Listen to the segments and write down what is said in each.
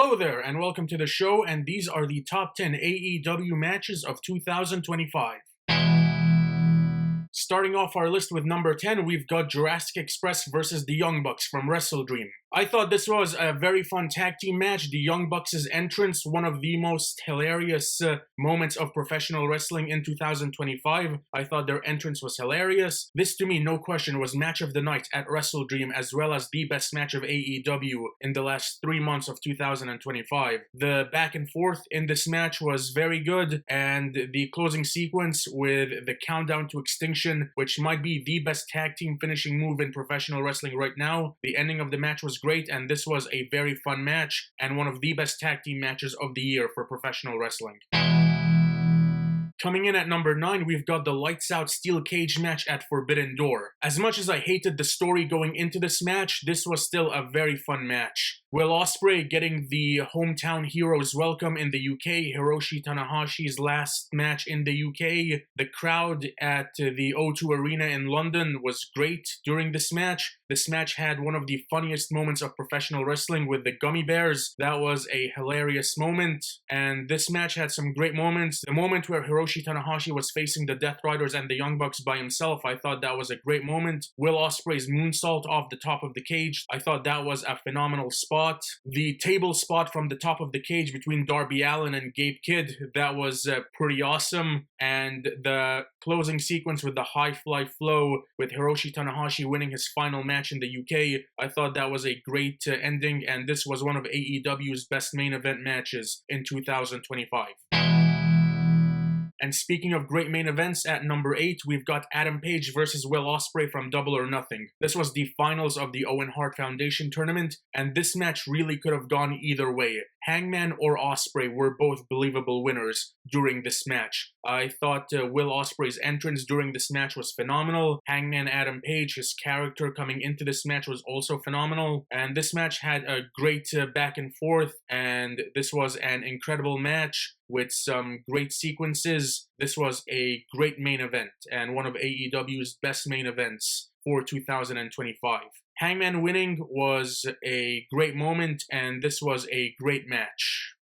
Hello there, and welcome to the show, and these are the top 10 AEW matches of 2025. Starting off our list with number 10, we've got Jurassic Express versus the Young Bucks from Wrestle Dream. I thought this was a very fun tag team match. The Young Bucks' entrance, one of the most hilarious moments of professional wrestling in 2025. I thought their entrance was hilarious. This, to me, no question, was match of the night at Wrestle Dream, as well as the best match of AEW in the last 3 months of 2025. The back and forth in this match was very good, and the closing sequence with the countdown to extinction, which might be the best tag team finishing move in professional wrestling right now. The ending of the match was great, and this was a very fun match and one of the best tag team matches of the year for professional wrestling. Coming in at number 9, we've got the Lights Out Steel Cage match at Forbidden Door. As much as I hated the story going into this match, this was still a very fun match. Will Ospreay getting the hometown heroes welcome in the UK, Hiroshi Tanahashi's last match in the UK. The crowd at the O2 Arena in London was great during this match. This match had one of the funniest moments of professional wrestling with the gummy bears. That was a hilarious moment. And this match had some great moments. The moment where Hiroshi Tanahashi was facing the Death Riders and the Young Bucks by himself, I thought that was a great moment. Will Ospreay's moonsault off the top of the cage, I thought that was a phenomenal spot. The table spot from the top of the cage between Darby Allin and Gabe Kidd, that was pretty awesome. And the closing sequence with the high fly flow with Hiroshi Tanahashi winning his final match in the UK, I thought that was a great ending, and this was one of AEW's best main event matches in 2025. And speaking of great main events, at number 8, we've got Adam Page versus Will Ospreay from Double or Nothing. This was the finals of the Owen Hart Foundation tournament, and this match really could have gone either way. Hangman or Ospreay were both believable winners during this match. I thought Will Ospreay's entrance during this match was phenomenal. Hangman Adam Page, his character coming into this match was also phenomenal. And this match had a great back and forth, and this was an incredible match with some great sequences. This was a great main event and one of AEW's best main events for 2025. Hangman winning was a great moment, and this was a great match.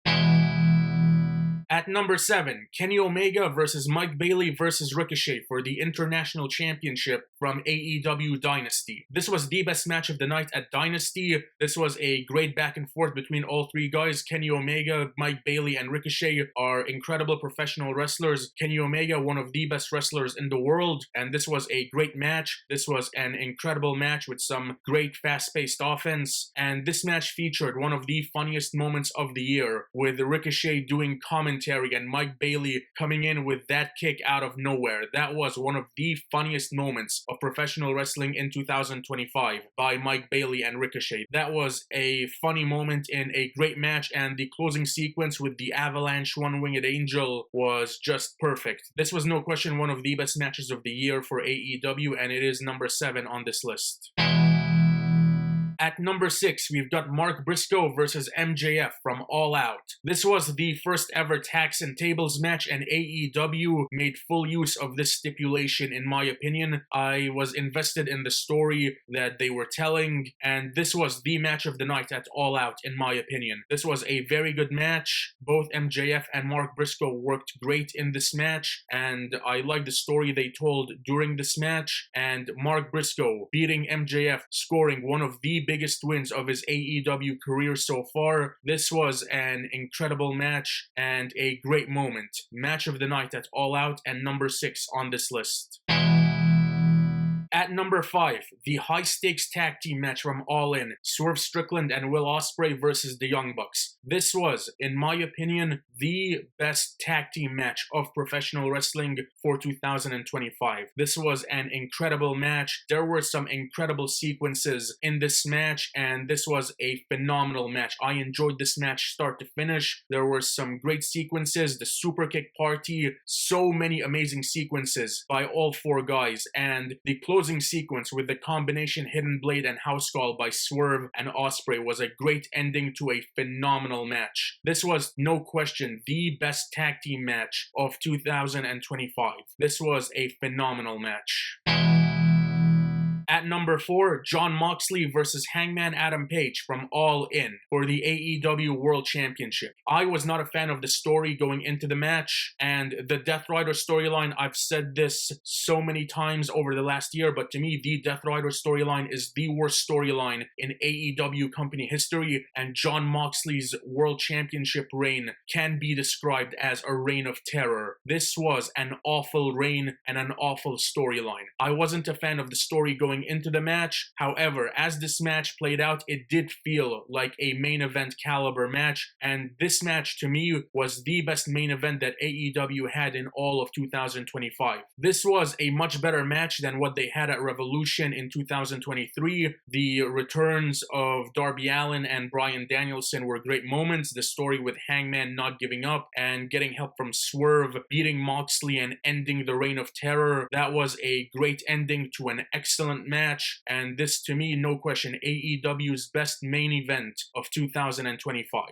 At number 7, Kenny Omega versus Mike Bailey versus Ricochet for the International Championship from AEW Dynasty. This was the best match of the night at Dynasty. This was a great back and forth between all three guys. Kenny Omega, Mike Bailey, and Ricochet are incredible professional wrestlers. Kenny Omega, one of the best wrestlers in the world, and this was a great match. This was an incredible match with some great fast-paced offense, and this match featured one of the funniest moments of the year, with Ricochet doing commentary and Mike Bailey coming in with that kick out of nowhere. That was one of the funniest moments of professional wrestling in 2025 by Mike Bailey and Ricochet. That was a funny moment in a great match, and the closing sequence with the Avalanche One-Winged Angel was just perfect. This was no question one of the best matches of the year for AEW, and it is number 7 on this list. At number 6, we've got Mark Briscoe versus MJF from All Out. This was the first ever tax and tables match, and AEW made full use of this stipulation in my opinion. I was invested in the story that they were telling, and this was the match of the night at All Out in my opinion. This was a very good match. Both MJF and Mark Briscoe worked great in this match, and I liked the story they told during this match, and Mark Briscoe beating MJF, scoring one of the biggest wins of his AEW career so far. This was an incredible match and a great moment. Match of the night at All Out, and number 6 on this list. At number 5, the high-stakes tag team match from All In, Swerve Strickland and Will Ospreay versus the Young Bucks. This was, in my opinion, the best tag team match of professional wrestling for 2025. This was an incredible match. There were some incredible sequences in this match, and this was a phenomenal match. I enjoyed this match start to finish. There were some great sequences, the super kick party, so many amazing sequences by all 4 guys, and the closing sequence with the combination Hidden Blade and House Call by Swerve and Ospreay was a great ending to a phenomenal match. This was, no question, the best tag team match of 2025. This was a phenomenal match. At number 4, Jon Moxley versus Hangman Adam Page from All In for the AEW World Championship. I was not a fan of the story going into the match, and the Death Rider storyline, I've said this so many times over the last year, but to me, the Death Rider storyline is the worst storyline in AEW company history, and Jon Moxley's World Championship reign can be described as a reign of terror. This was an awful reign and an awful storyline. I wasn't a fan of the story going into the match. However, as this match played out, it did feel like a main event caliber match, and this match to me was the best main event that AEW had in all of 2025. This was a much better match than what they had at Revolution in 2023. The returns of Darby Allin and Bryan Danielson were great moments. The story with Hangman not giving up and getting help from Swerve, beating Moxley and ending the reign of terror, that was a great ending to an excellent match, and this to me, no question, AEW's best main event of 2025.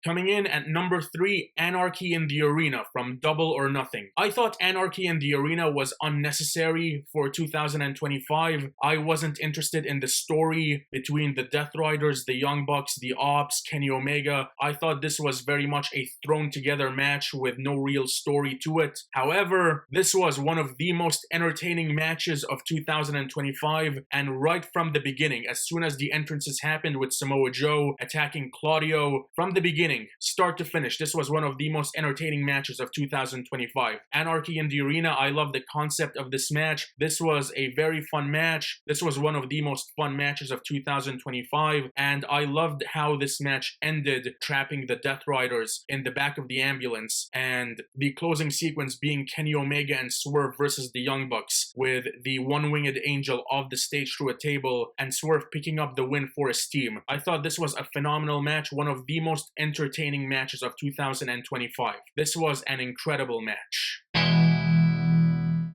Coming in at number 3, Anarchy in the Arena from Double or Nothing. I thought Anarchy in the Arena was unnecessary for 2025. I wasn't interested in the story between the Death Riders, the Young Bucks, the Ops, Kenny Omega. I thought this was very much a thrown together match with no real story to it. However, this was one of the most entertaining matches of 2025, and right from the beginning, as soon as the entrances happened with Samoa Joe attacking Claudio, from the beginning, start to finish, this was one of the most entertaining matches of 2025. Anarchy in the Arena, I love the concept of this match. This was a very fun match. This was one of the most fun matches of 2025, and I loved how this match ended, trapping the Death Riders in the back of the ambulance, and the closing sequence being Kenny Omega and Swerve versus the Young Bucks, with the one-winged angel off the stage through a table, and Swerve picking up the win for his team. I thought this was a phenomenal match, one of the most entertaining matches of 2025. This was an incredible match.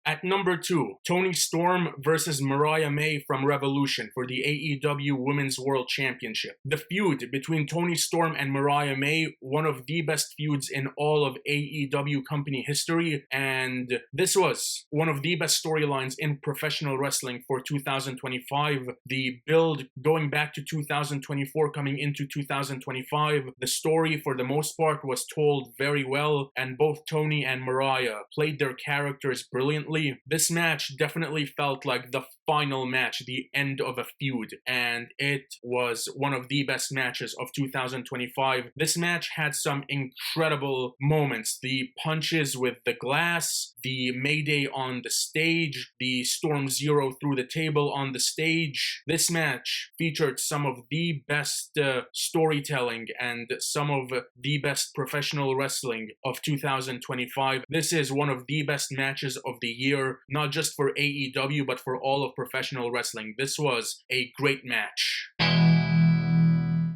At number 2, Toni Storm versus Mariah May from Revolution for the AEW Women's World Championship. The feud between Toni Storm and Mariah May, one of the best feuds in all of AEW company history, and this was one of the best storylines in professional wrestling for 2025. The build going back to 2024 coming into 2025, the story for the most part was told very well, and both Toni and Mariah played their characters brilliantly. This match definitely felt like the final match, the end of a feud, and it was one of the best matches of 2025. This match had some incredible moments. The punches with the glass, the Mayday on the stage, the Storm Zero through the table on the stage. This match featured some of the best storytelling and some of the best professional wrestling of 2025. This is one of the best matches of the year, not just for AEW, but for all of professional wrestling. This was a great match.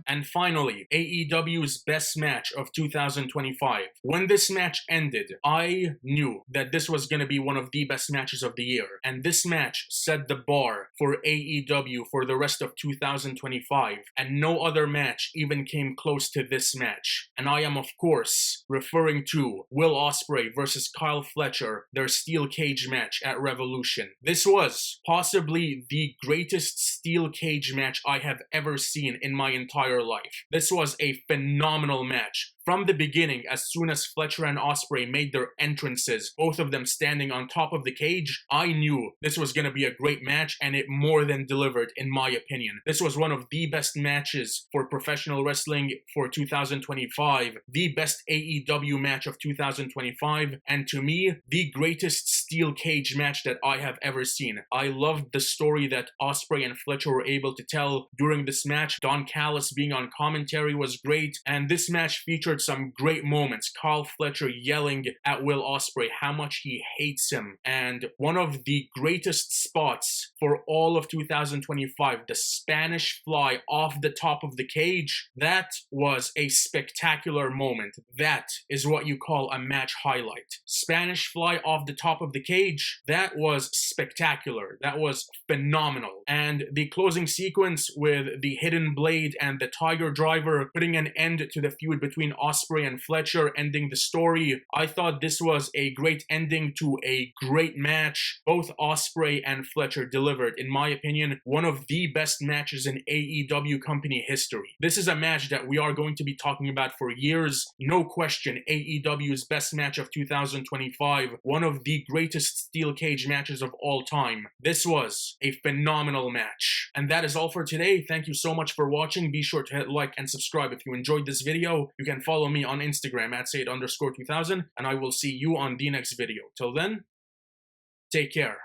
And finally, AEW's best match of 2025. When this match ended, I knew that this was going to be one of the best matches of the year. And this match set the bar for AEW for the rest of 2025. And no other match even came close to this match. And I am, of course, referring to Will Ospreay versus Kyle Fletcher, their steel cage match at Revolution. This was possibly the greatest steel cage match I have ever seen in my entire life. This was a phenomenal match. From the beginning, as soon as Fletcher and Ospreay made their entrances, both of them standing on top of the cage, I knew this was going to be a great match, and it more than delivered, in my opinion. This was one of the best matches for professional wrestling for 2025, the best AEW match of 2025, and to me, the greatest steel cage match that I have ever seen. I loved the story that Ospreay and Fletcher were able to tell during this match. Don Callis being on commentary was great, and this match featured some great moments. Kyle Fletcher yelling at Will Ospreay how much he hates him, and one of the greatest spots for all of 2025, the Spanish fly off the top of the cage. That was a spectacular moment. That is what you call a match highlight. Spanish fly off the top of the cage, that was spectacular. That was phenomenal. And the closing sequence with the hidden blade and the Tiger Driver putting an end to the feud between Ospreay and Fletcher, ending the story. I thought this was a great ending to a great match. Both Ospreay and Fletcher delivered, in my opinion, one of the best matches in AEW company history. This is a match that we are going to be talking about for years. No question, AEW's best match of 2025, one of the greatest steel cage matches of all time. This was a phenomenal match. And that is all for today. Thank you so much for watching. Be sure to hit like and subscribe if you enjoyed this video. You can follow me on Instagram at Sayed_2000, and I will see you on the next video. Till then, take care.